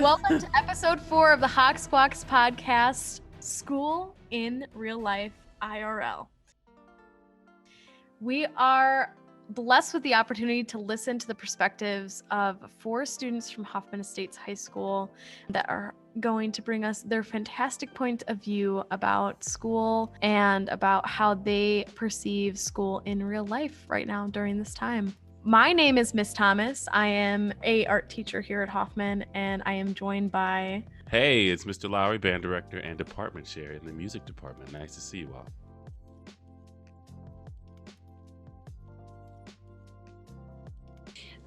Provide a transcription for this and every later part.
Welcome to episode 4 of the Hawk Squawks Podcast, School in Real Life IRL. We are blessed with the opportunity to listen to the perspectives of 4 students from Hoffman Estates High School that are going to bring us their fantastic point of view about school and about how they perceive school in real life right now during this time. My name is Miss Thomas. I am a art teacher here at Hoffman, and I am joined by... Hey, it's Mr. Lowrey, band director and department chair in the music department. Nice to see you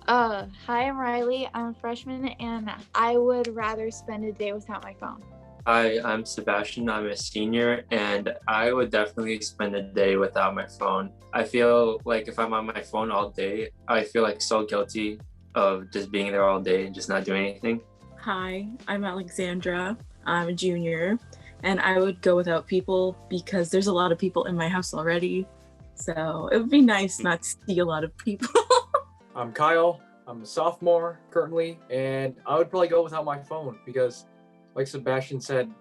all. Hi, I'm Riley. I'm a freshman, and I would rather spend a day without my phone. Hi, I'm Sebastian. I'm a senior, and I would definitely spend a day without my phone. I feel like if I'm on my phone all day, I feel like so guilty of just being there all day and just not doing anything. Hi, I'm Alexandra. I'm a junior, and I would go without people because there's a lot of people in my house already. So it would be nice not to see a lot of people. I'm Kyle. I'm a sophomore currently, and I would probably go without my phone because, like Sebastian said,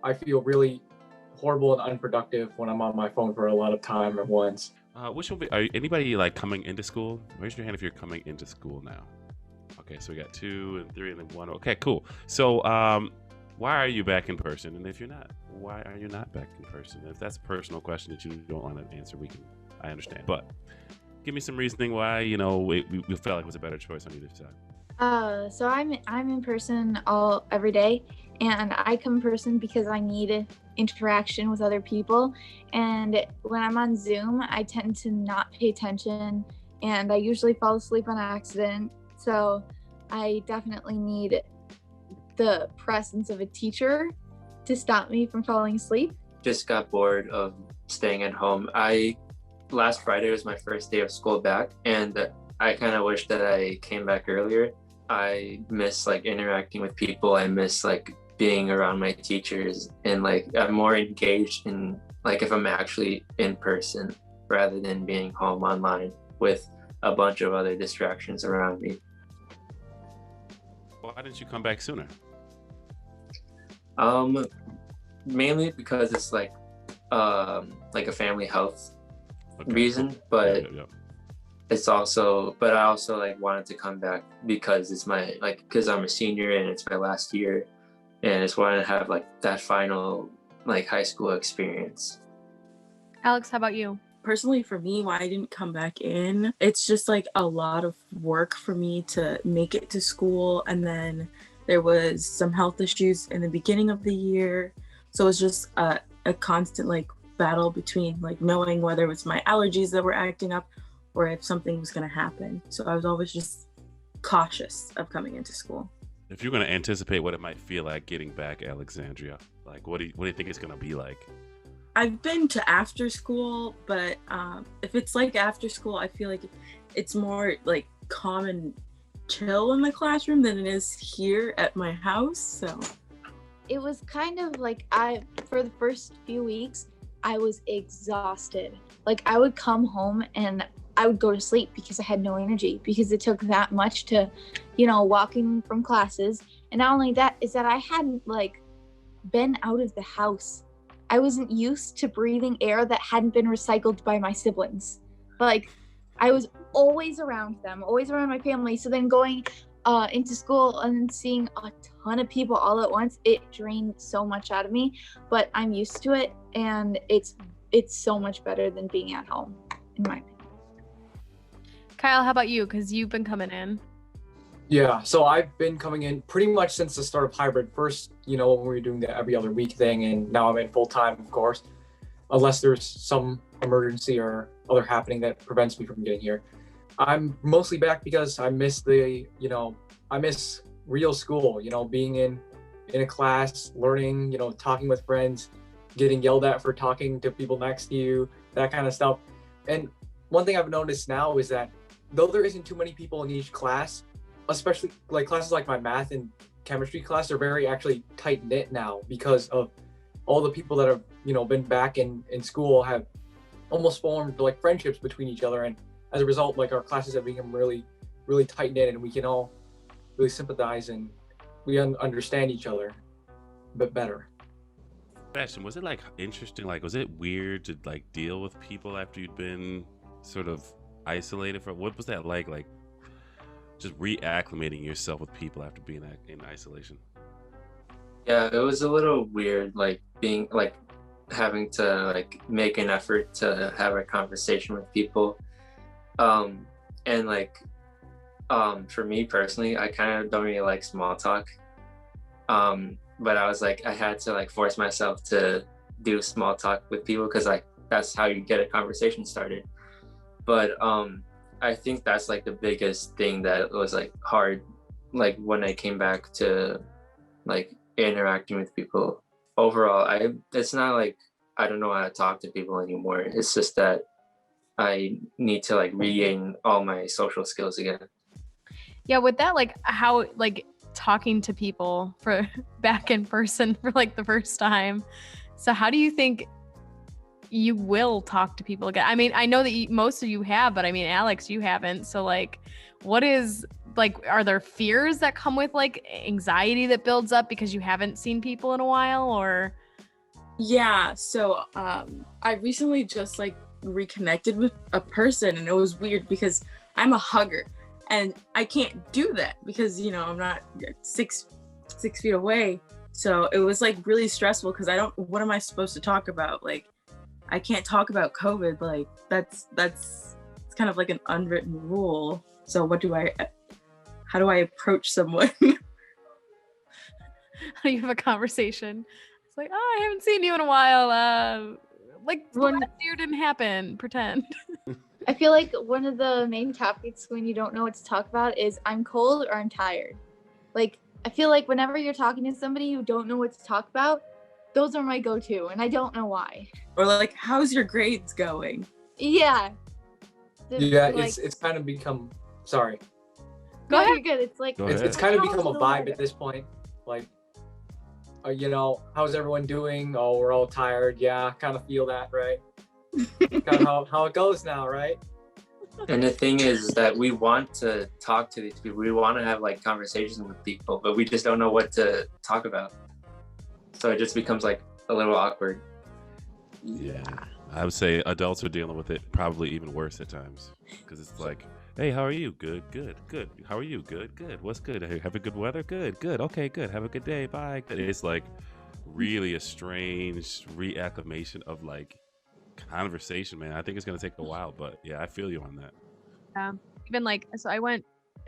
I feel really horrible and unproductive when I'm on my phone for a lot of time at once. Which one? Are anybody like coming into school? Raise your hand if you're coming into school now. Okay, so we got 2 and 3 and then 1. Okay, cool. So, why are you back in person? And if you're not, why are you not back in person? If that's a personal question that you don't want to answer, I understand. But give me some reasoning why we felt like it was a better choice on either side. So I'm in person every day, and I come in person because I need interaction with other people. And when I'm on Zoom, I tend to not pay attention, and I usually fall asleep on accident. So I definitely need the presence of a teacher to stop me from falling asleep. Just got bored of staying at home. Last Friday was my first day of school back, and I kind of wish that I came back earlier. I miss interacting with people. I miss being around my teachers, and I'm more engaged in if I'm actually in person rather than being home online with a bunch of other distractions around me. Why didn't you come back sooner? Mainly because it's a family health reason, but it's also, but I also wanted to come back because it's my because I'm a senior and it's my last year, and I just wanted to have that final high school experience. Alex, how about you? Personally, for me, why I didn't come back in, it's just a lot of work for me to make it to school, and then there was some health issues in the beginning of the year, so it's just a constant battle between knowing whether it was my allergies that were acting up or if something was going to happen. So I was always just cautious of coming into school. If you're going to anticipate what it might feel like getting back, Alexandria, what do you think it's going to be like? I've been to after school, but if it's after school, I feel like it's more calm and chill in the classroom than it is here at my house. So it was kind of for the first few weeks, I was exhausted. I would come home and I would go to sleep because I had no energy, because it took that much to, walking from classes. And not only that, is that I hadn't been out of the house. I wasn't used to breathing air that hadn't been recycled by my siblings. I was always around them, always around my family. So then going into school and seeing a ton of people all at once, it drained so much out of me, but I'm used to it, and it's so much better than being at home, in my opinion. Kyle, how about you? Because you've been coming in. Yeah, so I've been coming in pretty much since the start of hybrid. First, when we were doing the every other week thing, and now I'm in full time, of course, unless there's some emergency or other happening that prevents me from getting here. I'm mostly back because I miss I miss real school, being in a class, learning, talking with friends, getting yelled at for talking to people next to you, that kind of stuff. And one thing I've noticed now is that though there isn't too many people in each class, especially classes like my math and chemistry class are very actually tight knit now because of all the people that have, been back in school have almost formed friendships between each other. And as a result, our classes have become really, really tight knit, and we can all really sympathize and we understand each other a bit better. Sebastian, was it like interesting? Like, was it weird to like deal with people after you'd been sort of isolated for? What was that like? Like, just reacclimating yourself with people after being in isolation. Yeah, it was a little weird, like being like having to like make an effort to have a conversation with people, and like for me personally, I kind of don't really like small talk. But I was like, I had to like force myself to do small talk with people because like that's how you get a conversation started. But I think that's like the biggest thing that was like hard, like when I came back to like interacting with people. Overall, it's not like I don't know how to talk to people anymore. It's just that I need to like regain all my social skills again. Yeah, with that, like how like talking to people for back in person for like the first time. So how do you think you will talk to people again? I mean, I know that most of you have, but I mean, Alex, you haven't. So like, what is like, are there fears that come with like anxiety that builds up because you haven't seen people in a while, or? Yeah, so I recently just like reconnected with a person, and it was weird because I'm a hugger and I can't do that because, you know, I'm not 6 feet away. So it was like really stressful because what am I supposed to talk about? Like, I can't talk about COVID. Like that's it's kind of like an unwritten rule. So how do I approach someone? How do you have a conversation? It's like, oh, I haven't seen you in a while. Like last year didn't happen. Pretend. I feel like one of the main topics when you don't know what to talk about is I'm cold or I'm tired. Like, I feel like whenever you're talking to somebody who don't know what to talk about, those are my go-to, and I don't know why. Or like, how's your grades going? Yeah. Yeah, like, it's kind of become, sorry. Go ahead. You're good. It's like, It's kind of become a vibe at this point. Like, you know, how's everyone doing? Oh, we're all tired. Yeah, kind of feel that, right? Kind of how it goes now, right? And the thing is that we want to talk to these people. We want to have like conversations with people, but we just don't know what to talk about. So it just becomes like a little awkward. Yeah. I would say adults are dealing with it probably even worse at times because it's like, hey, how are you? Good. How are you? Good. What's good? Hey, have a good weather? Good. Okay, good. Have a good day. Bye. It's like really a strange reacclimation of like conversation, man. I think it's going to take a while, but yeah, I feel you on that. Yeah. Even like, so I went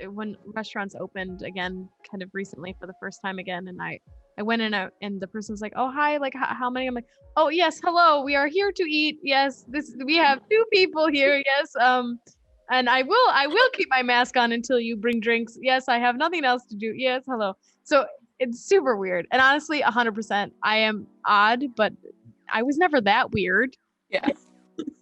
when restaurants opened again kind of recently for the first time again, and I went in and the person was like, oh, hi, like how many? I'm like, oh, yes, hello, we are here to eat. Yes, we have 2 people here. Yes. And I will keep my mask on until you bring drinks. Yes, I have nothing else to do. Yes, hello. So it's super weird. And honestly, 100%, I am odd, but I was never that weird. Yeah.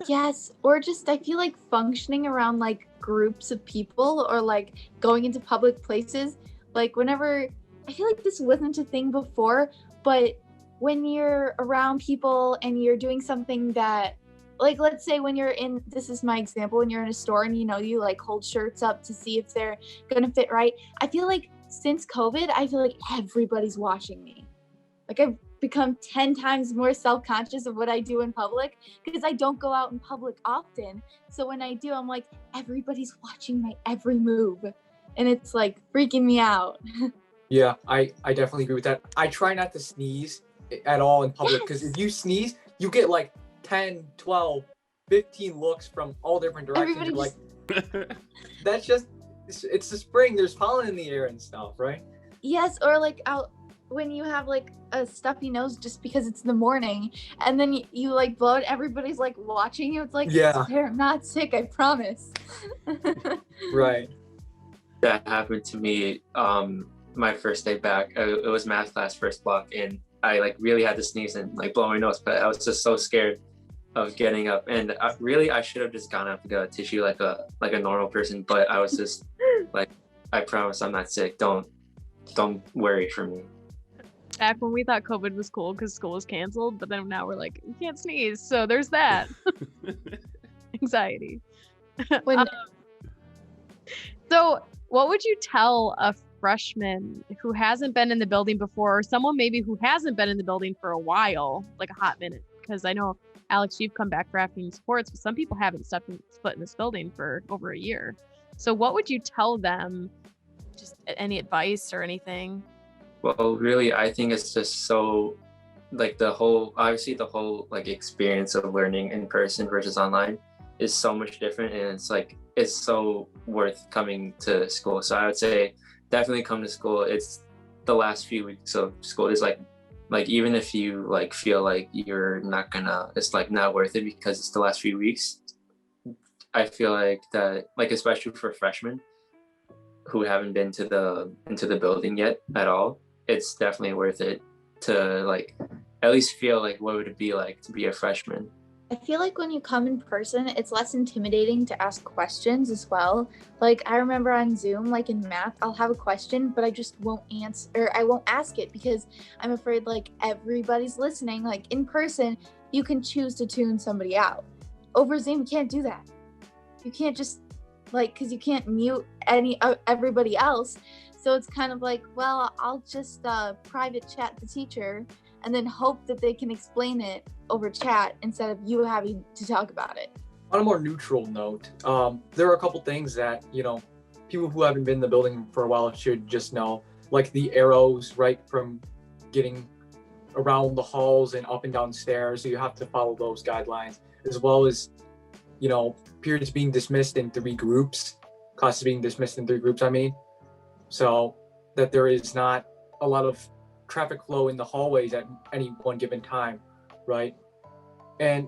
Yes, or just I feel like functioning around like groups of people or like going into public places. Like whenever, I feel like this wasn't a thing before, but when you're around people and you're doing something that, like, let's say when you're in, this is my example, when you're in a store and, you know, you like hold shirts up to see if they're going to fit right. I feel like since COVID, I feel like everybody's watching me. Like I've become 10 times more self-conscious of what I do in public because I don't go out in public often. So when I do, I'm like, everybody's watching my every move. And it's like freaking me out. Yeah, I definitely agree with that. I try not to sneeze at all in public because if you sneeze, you get like 10, 12, 15 looks from all different directions. You're like, that's just, it's the spring. There's pollen in the air and stuff, right? Yes, or like when you have like a stuffy nose just because it's the morning and then you like blow it, everybody's like watching you. It's like, yeah, I'm not sick, I promise. Right. That happened to me my first day back. It was math class first block, and I like really had to sneeze and like blow my nose, but I was just so scared of getting up, and I should have just gone up to get a tissue like a normal person, but I was just like, I promise I'm not sick, don't worry for me. Back when we thought COVID was cool because school was canceled, but then now we're like, you can't sneeze, so there's that. Anxiety. So what would you tell freshman who hasn't been in the building before, or someone maybe who hasn't been in the building for a while, like a hot minute? Because I know, Alex, you've come back for afternoon sports, but some people haven't stepped foot in this building for over a year. So what would you tell them? Just any advice or anything? Well, really, I think it's just so, like, the whole like experience of learning in person versus online is so much different, and it's so worth coming to school. So I would say definitely come to school. It's the last few weeks of school is like even if you like feel like you're not gonna, it's like not worth it because it's the last few weeks. I feel like that, like, especially for freshmen who haven't been into the building yet at all, it's definitely worth it to like at least feel like what would it be like to be a freshman. I feel like when you come in person, it's less intimidating to ask questions as well. Like, I remember on Zoom, like in math, I'll have a question, but I just won't answer, or I won't ask it because I'm afraid like everybody's listening. Like in person, you can choose to tune somebody out. Over Zoom, you can't do that. You can't just like, because you can't mute everybody else. So it's kind of like, well, I'll just private chat the teacher and then hope that they can explain it over chat instead of you having to talk about it. On a more neutral note, there are a couple things that, people who haven't been in the building for a while should just know, like the arrows right from getting around the halls and up and down stairs. So you have to follow those guidelines, as well as, periods being dismissed in 3 groups, classes being dismissed in 3 groups, so that there is not a lot of traffic flow in the hallways at any one given time, right? And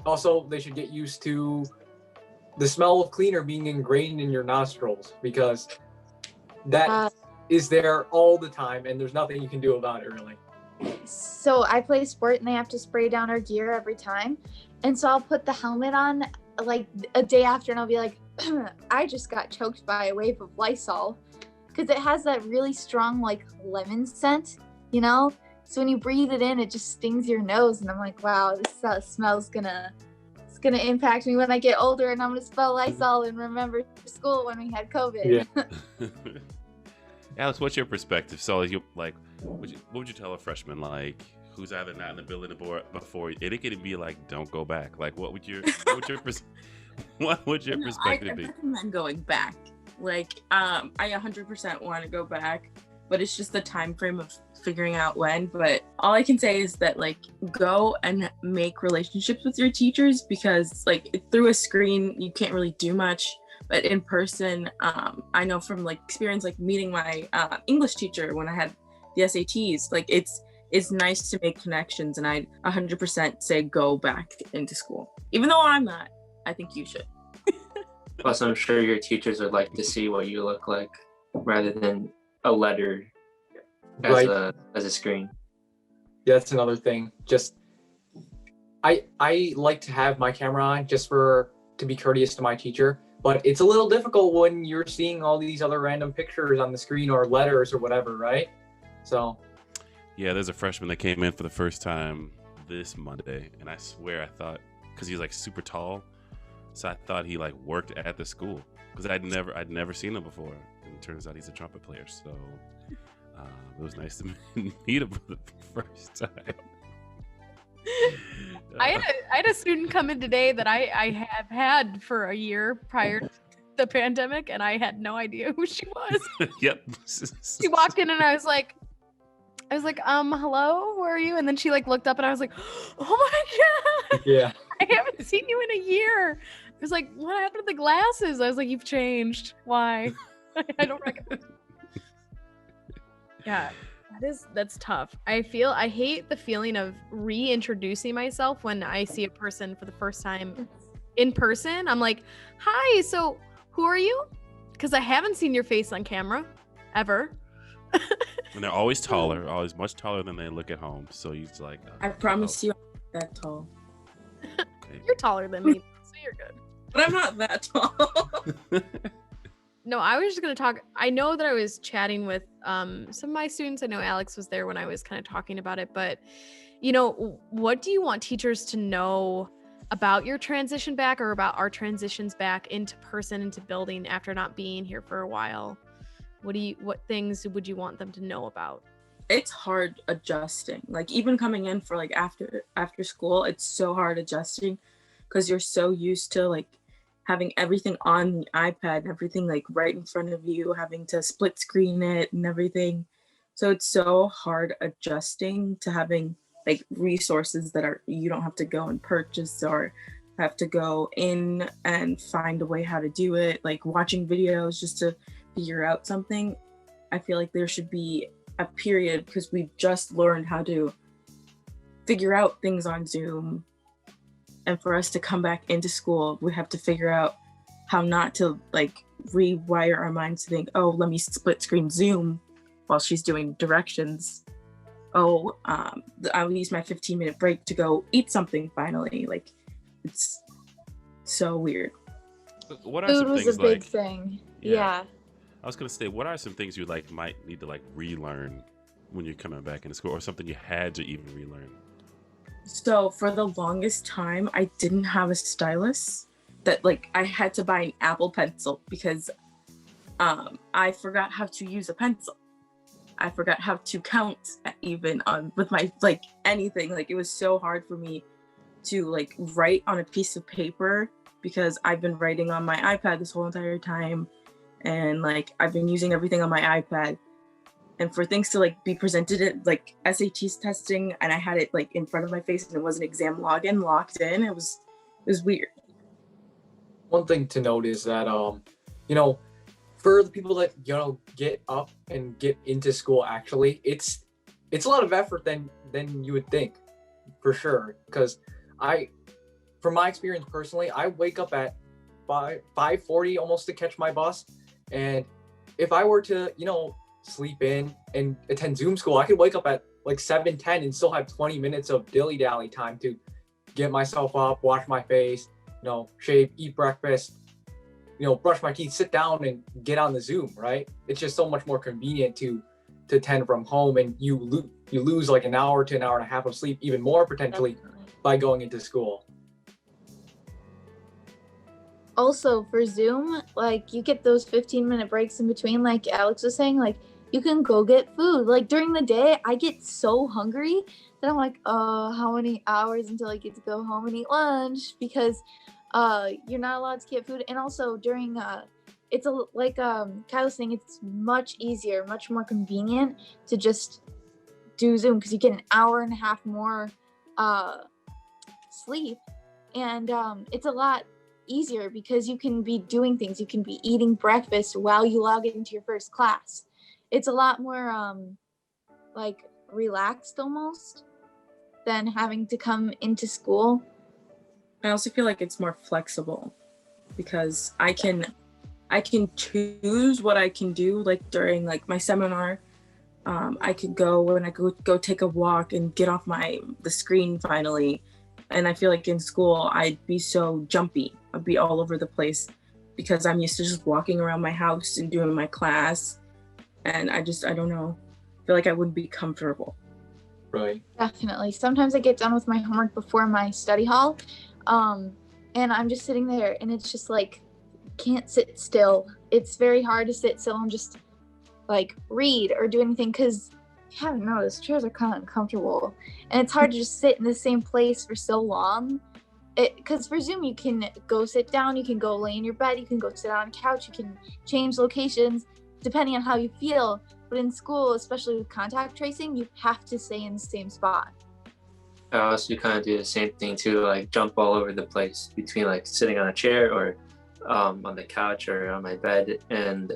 also they should get used to the smell of cleaner being ingrained in your nostrils, because that is there all the time and there's nothing you can do about it really. So I play sport and they have to spray down our gear every time. And so I'll put the helmet on like a day after and I'll be like, I just got choked by a wave of Lysol, because it has that really strong like lemon scent, so when you breathe it in, it just stings your nose, and I'm like, wow, this smell's gonna impact me when I get older, and I'm gonna smell Lysol and remember school when we had COVID. Yeah. Alex, what's your perspective? So you like, what would you tell a freshman like who's either not in the building before it could be like, don't go back? Like, what would your perspective be? I recommend going back. Like, I 100% want to go back, but it's just the time frame of figuring out when. But all I can say is that, like, go and make relationships with your teachers, because, like, through a screen, you can't really do much. But in person, I know from, like, experience, like, meeting my English teacher when I had the SATs, like, it's nice to make connections. And I 100% say go back into school. Even though I'm not, I think you should. Plus, I'm sure your teachers would like to see what you look like rather than a letter as a screen. Yeah, that's another thing. Just I like to have my camera on just to be courteous to my teacher, but it's a little difficult when you're seeing all these other random pictures on the screen or letters or whatever, right? So yeah, there's a freshman that came in for the first time this Monday, and I swear I thought, because he's like super tall, so I thought he like worked at the school, because I'd never seen him before, and it turns out he's a trumpet player. So it was nice to meet him for the first time. I had a student come in today that I have had for a year prior to the pandemic, and I had no idea who she was. Yep. She walked in and I was like, hello, who are you? And then she like looked up and I was like, oh my God. Yeah. I haven't seen you in a year. I was like, what happened to the glasses? I was like, you've changed. Why? I don't recognize. Yeah, that's tough. I hate the feeling of reintroducing myself when I see a person for the first time in person. I'm like, hi, so who are you? Because I haven't seen your face on camera ever. And they're always taller, always much taller than they look at home. So he's like, I promise you I'm not that tall. Okay. You're taller than me, so you're good. But I'm not that tall. No, I was just going to talk. I know that I was chatting with some of my students. I know Alex was there when I was kind of talking about it. But, what do you want teachers to know about your transition back, or about our transitions back into person, into building after not being here for a while? What things would you want them to know about? It's hard adjusting. Like even coming in for like after school, it's so hard adjusting because you're so used to like having everything on the iPad and everything like right in front of you, having to split screen it and everything. So it's so hard adjusting to having like resources that you don't have to go and purchase or have to go in and find a way how to do it, like watching videos just to figure out something. I feel like there should be a period because we've just learned how to figure out things on Zoom. And for us to come back into school, we have to figure out how not to like rewire our minds to think, oh, let me split screen Zoom while she's doing directions. Oh, I'll use my 15-minute break to go eat something finally. Like, it's so weird. What are Food some was things a big like, thing. Yeah. Yeah. I was gonna say, what are some things you like might need to like relearn when you're coming back into school, or something you had to even relearn? So for the longest time, I didn't have a stylus. That like I had to buy an Apple Pencil because I forgot how to use a pencil. I forgot how to count even with my like anything. Like it was so hard for me to like write on a piece of paper because I've been writing on my iPad this whole entire time, and like I've been using everything on my iPad. And for things to like be presented at like SATs testing, and I had it like in front of my face, and it was an exam login locked in. It was weird. One thing to note is that for the people that get up and get into school, actually, it's a lot of effort than you would think, for sure. Because from my experience personally, I wake up at 5:40 almost to catch my bus, and if I were to sleep in and attend Zoom school, I could wake up at like 7:10 and still have 20 minutes of dilly-dally time to get myself up, wash my face, shave, eat breakfast, brush my teeth, sit down and get on the Zoom, right? It's just so much more convenient to attend from home, and you lose like an hour to an hour and a half of sleep, even more potentially, by going into school. Also for Zoom, like you get those 15-minute breaks in between, like Alex was saying, like you can go get food. Like during the day, I get so hungry that I'm like, how many hours until I get to go home and eat lunch? Because you're not allowed to get food. And also during it's like Kyle was saying, it's much easier, much more convenient to just do Zoom because you get an hour and a half more sleep, and it's a lot easier because you can be doing things. You can be eating breakfast while you log into your first class. It's a lot more like relaxed almost than having to come into school. I also feel like it's more flexible because I can choose what I can do. Like during like my seminar, I could go when I go take a walk and get off the screen finally. And I feel like in school, I'd be so jumpy. I'd be all over the place because I'm used to just walking around my house and doing my class. And I don't know. I feel like I wouldn't be comfortable. Right. Definitely. Sometimes I get done with my homework before my study hall. And I'm just sitting there and it's just like, can't sit still. It's very hard to sit still and just like read or do anything because you haven't noticed, chairs are kind of uncomfortable. And it's hard to just sit in the same place for so long. Because for Zoom, you can go sit down, you can go lay in your bed, you can go sit on a couch, you can change locations depending on how you feel. But in school, especially with contact tracing, you have to stay in the same spot. I also kind of do the same thing too, like jump all over the place between like sitting on a chair or on the couch or on my bed. And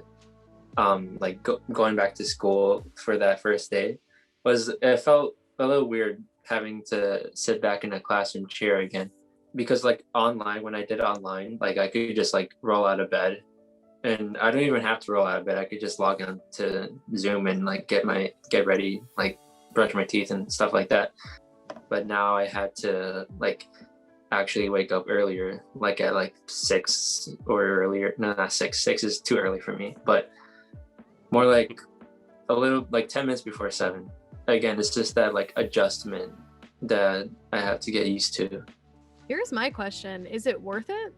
like going back to school for that first day it felt a little weird having to sit back in a classroom chair again, because like online, when I did online, like I could just like roll out of bed, and I don't even have to roll out of bed. I could just log on to Zoom and like get ready, like brush my teeth and stuff like that. But now I had to like actually wake up earlier, like at like 6 or earlier. No, not 6. 6 is too early for me, but more like a little, like 10 minutes before 7. Again, it's just that like adjustment that I have to get used to. Here's my question. Is it worth it?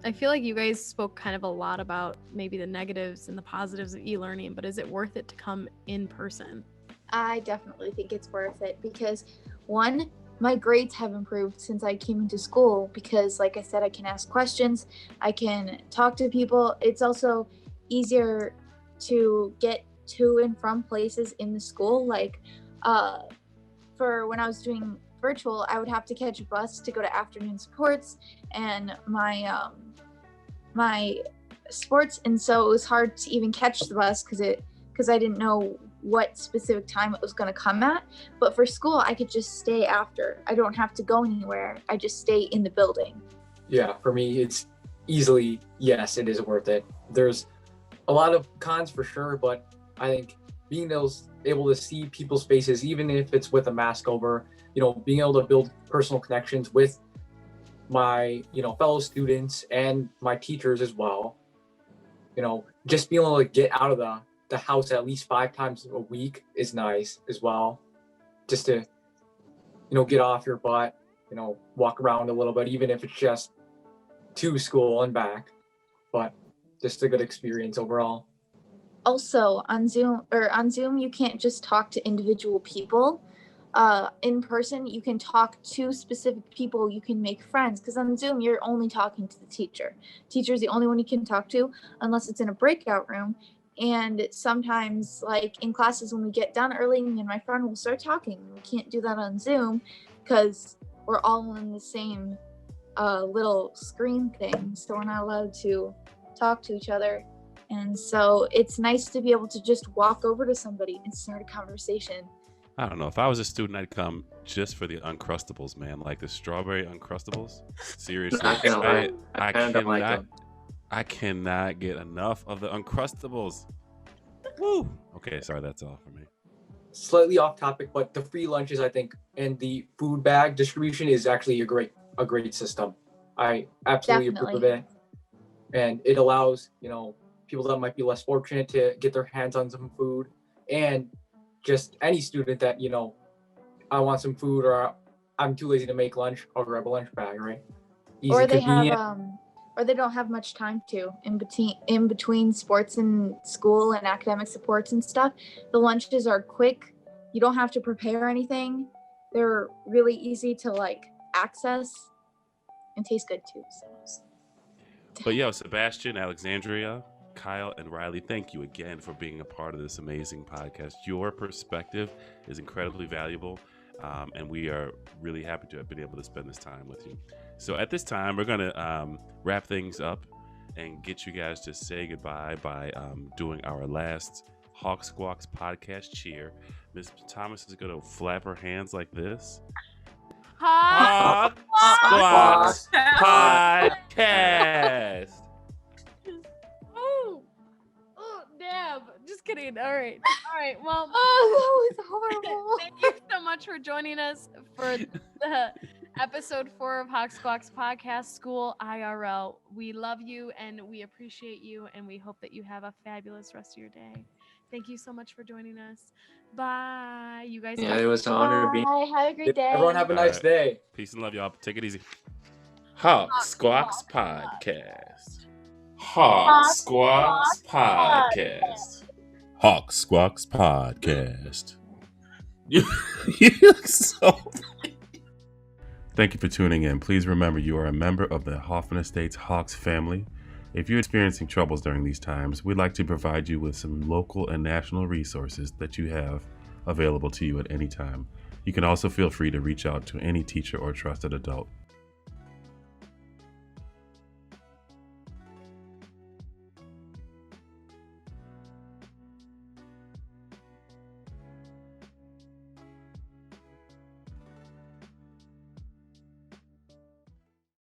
I feel like you guys spoke kind of a lot about maybe the negatives and the positives of e-learning, but is it worth it to come in person? I definitely think it's worth it because, one, my grades have improved since I came into school because, like I said, I can ask questions, I can talk to people. It's also easier to get to and from places in the school. Like for when I was doing virtual, I would have to catch a bus to go to afternoon sports and my sports, and so it was hard to even catch the bus because I didn't know what specific time it was going to come at. But for school, I could just stay after. I don't have to go anywhere. I just stay in the building. Yeah, for me, it's easily, yes, it is worth it. There's a lot of cons for sure, but I think being able to see people's faces, even if it's with a mask over, being able to build personal connections with my, fellow students and my teachers as well. Just being able to get out of the house at least 5 times a week is nice as well. Just to, get off your butt, walk around a little bit, even if it's just to school and back. But just a good experience overall. Also, on Zoom, you can't just talk to individual people. In person, you can talk to specific people. You can make friends, because on Zoom, you're only talking to the teacher. Teacher's the only one you can talk to, unless it's in a breakout room. And sometimes, like in classes, when we get done early, me and my friend will start talking. We can't do that on Zoom because we're all in the same little screen thing, so we're not allowed to talk to each other. And so it's nice to be able to just walk over to somebody and start a conversation. I don't know. If I was a student, I'd come just for the Uncrustables, man. Like the strawberry Uncrustables. Seriously. I cannot get enough of the Uncrustables. Woo! Okay, sorry, that's all for me. Slightly off topic, but the free lunches, I think, and the food bag distribution is actually a great system. I absolutely approve of it. And it allows, people that might be less fortunate to get their hands on some food, and just any student that, I want some food or I'm too lazy to make lunch, I'll grab a lunch bag, right? Easy, or they convenient. have or they don't have much time to in between sports and school and academic supports and stuff. The lunches are quick. You don't have to prepare anything. They're really easy to access and taste good too. So. But Sebastian, Alexandria, Kyle, and Riley, thank you again for being a part of this amazing podcast. Your perspective is incredibly valuable, and we are really happy to have been able to spend this time with you. So at this time, we're going to wrap things up and get you guys to say goodbye by doing our last Hawk Squawks Podcast cheer. Ms. Thomas is going to flap her hands like this. Hawk Squawks Podcast. Oh, damn. Just kidding. All right. Well, that was horrible. Thank you so much for joining us for the episode 4 of Hawk Squawks Podcast School IRL. We love you and we appreciate you, and we hope that you have a fabulous rest of your day. Thank you so much for joining us. Bye. You guys. Yeah, it was an honor to be. Bye. Have a great day. Everyone have a nice day. Peace and love, y'all. Take it easy. Hawk Squawks Podcast. Hawk Squawks Podcast. Hawk Squawks Podcast. You look so. Thank you for tuning in. Please remember you are a member of the Hoffman Estates Hawks family. If you're experiencing troubles during these times, we'd like to provide you with some local and national resources that you have available to you at any time. You can also feel free to reach out to any teacher or trusted adult.